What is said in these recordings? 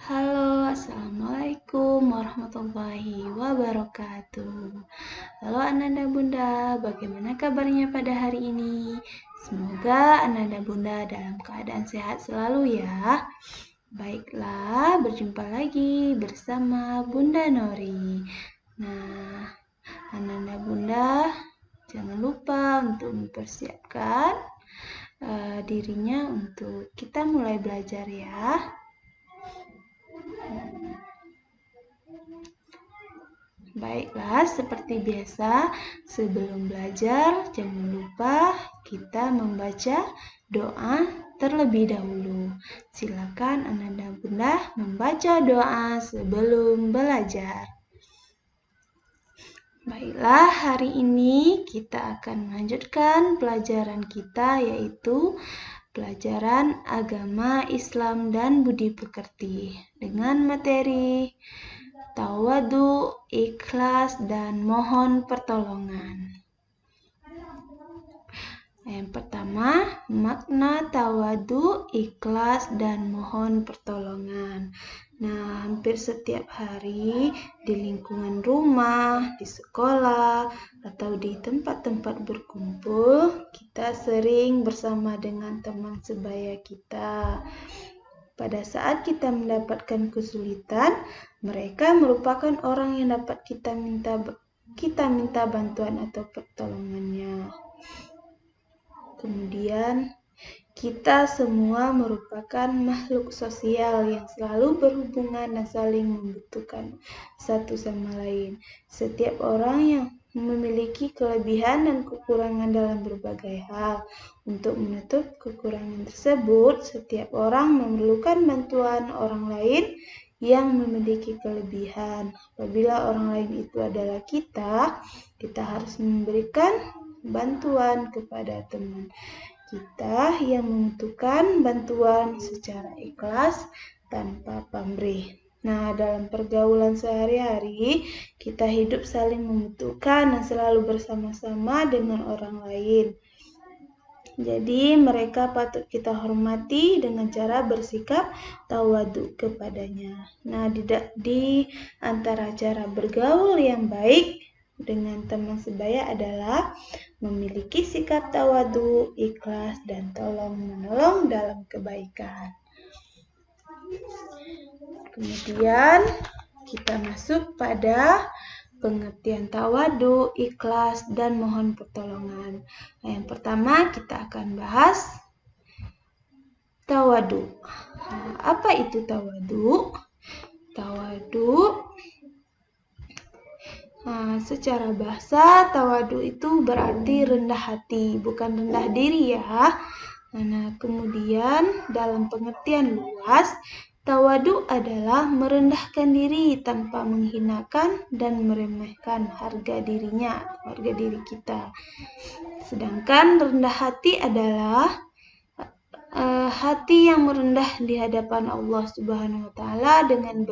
Halo, Assalamualaikum warahmatullahi wabarakatuh. Halo Ananda Bunda, bagaimana kabarnya pada hari ini? Semoga Ananda Bunda dalam keadaan sehat selalu ya. Baiklah, berjumpa lagi bersama Bunda Nori. Nah, Ananda Bunda, jangan lupa untuk mempersiapkan dirinya untuk kita mulai belajar ya. Baiklah, seperti biasa, sebelum belajar, jangan lupa kita membaca doa terlebih dahulu. Silakan Ananda Bunda membaca doa sebelum belajar. Baiklah, hari ini kita akan melanjutkan pelajaran kita, yaitu pelajaran agama Islam dan budi pekerti dengan materi tawadu, ikhlas, dan mohon pertolongan. Yang pertama, makna tawadu, ikhlas, dan mohon pertolongan. Nah, hampir setiap hari di lingkungan rumah, di sekolah, atau di tempat-tempat berkumpul, kita sering bersama dengan teman sebaya kita. Pada saat kita mendapatkan kesulitan, mereka merupakan orang yang dapat kita minta bantuan atau pertolongannya. Kemudian, kita semua merupakan makhluk sosial yang selalu berhubungan dan saling membutuhkan satu sama lain. Setiap orang yang memiliki kelebihan dan kekurangan dalam berbagai hal. Untuk menutup kekurangan tersebut, setiap orang memerlukan bantuan orang lain yang memiliki kelebihan. Apabila orang lain itu adalah kita harus memberikan bantuan kepada teman kita yang membutuhkan bantuan secara ikhlas tanpa pamrih. Nah, dalam pergaulan sehari-hari, kita hidup saling membutuhkan dan selalu bersama-sama dengan orang lain. Jadi, mereka patut kita hormati dengan cara bersikap tawadu kepadanya. Nah, di antara cara bergaul yang baik dengan teman sebaya adalah memiliki sikap tawadu, ikhlas, dan tolong-menolong dalam kebaikan. Kemudian kita masuk pada pengertian tawadu, ikhlas, dan mohon pertolongan. Nah, yang pertama kita akan bahas tawadu. Nah, apa itu tawadu? Tawadu, secara bahasa tawadu itu berarti rendah hati, bukan rendah diri ya. Nah, kemudian dalam pengertian luas, tawadu adalah merendahkan diri tanpa menghinakan dan meremehkan harga diri kita. Sedangkan rendah hati adalah hati yang merendah di hadapan Allah Subhanahu wa taala dengan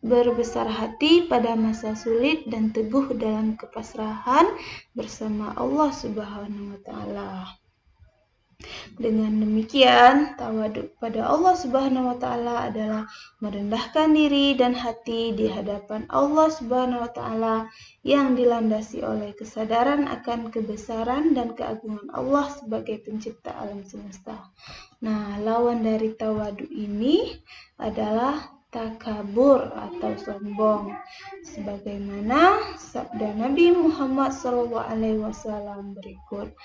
berbesar hati pada masa sulit dan teguh dalam kepasrahan bersama Allah Subhanahu wa taala. Dengan demikian, tawadu pada Allah Subhanahu wa taala adalah merendahkan diri dan hati di hadapan Allah Subhanahu wa taala yang dilandasi oleh kesadaran akan kebesaran dan keagungan Allah sebagai pencipta alam semesta. Nah, lawan dari tawadu ini adalah takabur atau sombong. Sebagaimana sabda Nabi Muhammad SAW berikut.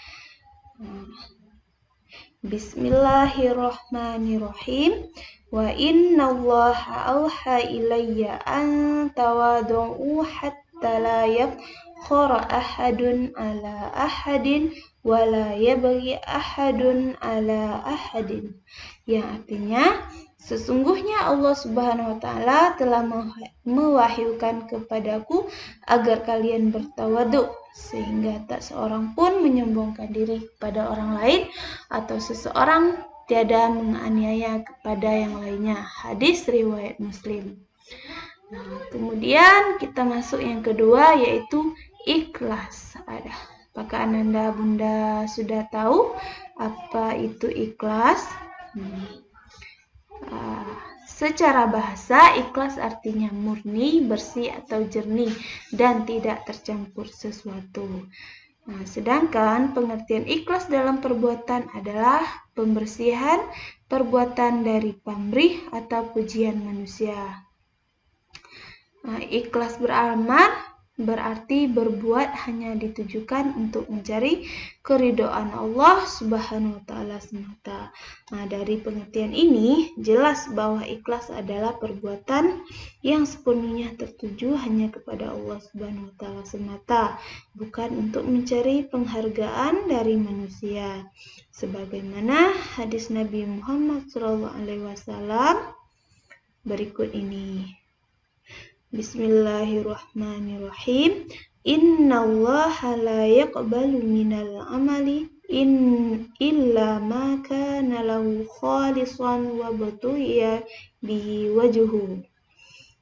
Bismillahirrahmanirrahim. Wa innallaha awha ilayya an tawadu'u hatta la yafkhara ahadun ala ahadin wa la yabghi ahadun ala ahadin. Yang artinya, sesungguhnya Allah Subhanahu wa taala telah mewahyukan kepadaku agar kalian bertawadu, sehingga tak seorang pun menyombongkan diri kepada orang lain atau seseorang tiada menganiaya kepada yang lainnya. Hadis riwayat Muslim. Nah, kemudian kita masuk yang kedua, yaitu ikhlas. Apakah Ananda Bunda sudah tahu apa itu ikhlas? Secara bahasa, ikhlas artinya murni, bersih atau jernih dan tidak tercampur sesuatu. Nah, sedangkan pengertian ikhlas dalam perbuatan adalah pembersihan perbuatan dari pamrih atau pujian manusia. Nah, ikhlas beramal berarti berbuat hanya ditujukan untuk mencari keridhaan Allah Subhanahu wa taala semata. Nah, dari pengertian ini jelas bahwa ikhlas adalah perbuatan yang sepenuhnya tertuju hanya kepada Allah Subhanahu wa taala semata, bukan untuk mencari penghargaan dari manusia. Sebagaimana hadis Nabi Muhammad SAW berikut ini. Bismillahirrahmanirrahim. Innallaha la yaqbalu minal amali illa ma kana lahu khalisan wa batuya bihi wajhu.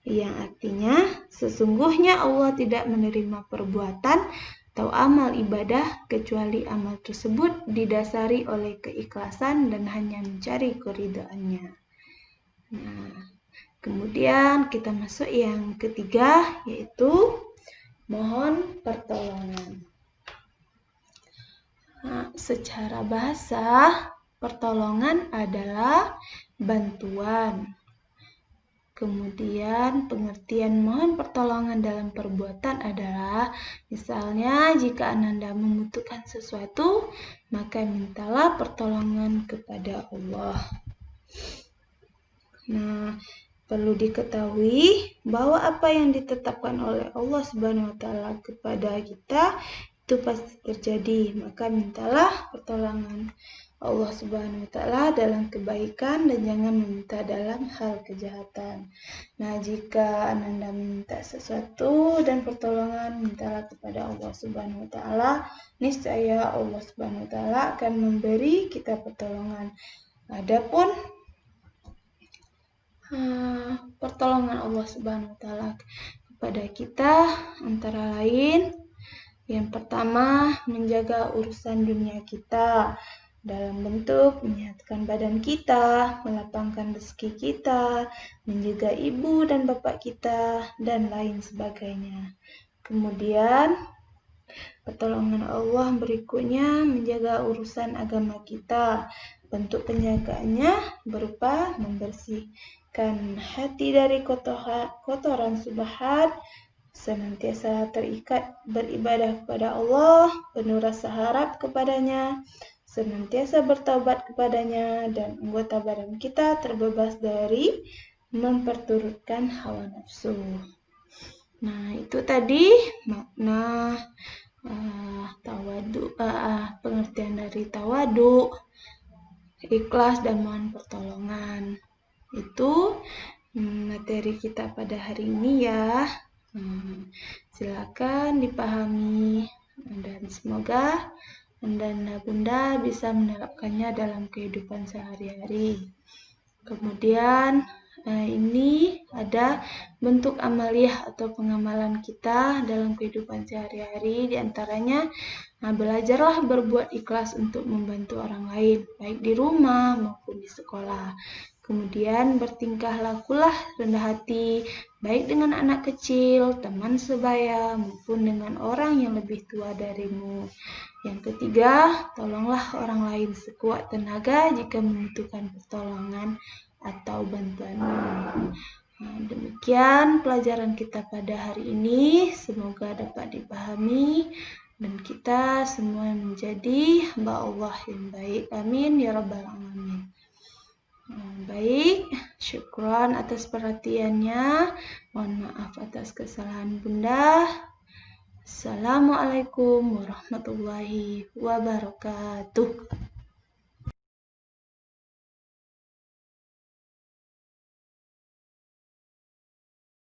Yang artinya, sesungguhnya Allah tidak menerima perbuatan atau amal ibadah kecuali amal tersebut didasari oleh keikhlasan dan hanya mencari keridhaannya. Nah, kemudian kita masuk yang ketiga, yaitu mohon pertolongan. Nah, secara bahasa, pertolongan adalah bantuan. Kemudian pengertian mohon pertolongan dalam perbuatan adalah, misalnya jika Ananda membutuhkan sesuatu, maka mintalah pertolongan kepada Allah. Nah, perlu diketahui bahwa apa yang ditetapkan oleh Allah Subhanahu wa taala kepada kita itu pasti terjadi, maka mintalah pertolongan Allah Subhanahu wa taala dalam kebaikan dan jangan meminta dalam hal kejahatan. Nah, jika Ananda meminta sesuatu dan pertolongan, mintalah kepada Allah Subhanahu wa taala, niscaya Allah Subhanahu wa taala akan memberi kita pertolongan. Adapun pertolongan Allah Subhanahu wa taala kepada kita antara lain, yang pertama, menjaga urusan dunia kita dalam bentuk menyehatkan badan kita, melapangkan rezeki kita, menjaga ibu dan bapak kita, dan lain sebagainya. Kemudian pertolongan Allah berikutnya menjaga urusan agama kita. Bentuk penjagaannya berupa membersihkan hati dari kotoran subhat, senantiasa terikat beribadah kepada Allah, penuh rasa harap kepadanya, senantiasa bertaubat kepadanya, dan anggota badan kita terbebas dari memperturutkan hawa nafsu. Nah, itu tadi makna pengertian dari tawadu, ikhlas, dan mohon pertolongan. Itu materi kita pada hari ini ya. Silakan dipahami dan semoga Anda dan Bunda bisa menerapkannya dalam kehidupan sehari-hari. Kemudian ini ada bentuk amaliyah atau pengamalan kita dalam kehidupan sehari-hari, diantaranya belajarlah berbuat ikhlas untuk membantu orang lain, baik di rumah maupun di sekolah. Kemudian bertingkah lakulah rendah hati, baik dengan anak kecil, teman sebaya, maupun dengan orang yang lebih tua darimu. Yang ketiga, tolonglah orang lain sekuat tenaga jika membutuhkan pertolongan atau bantuanmu. Nah, demikian pelajaran kita pada hari ini. Semoga dapat dipahami dan kita semua menjadi hamba Allah yang baik. Amin ya rabbal alamin. Baik, syukran atas perhatiannya. Mohon maaf atas kesalahan Bunda. Assalamualaikum warahmatullahi wabarakatuh.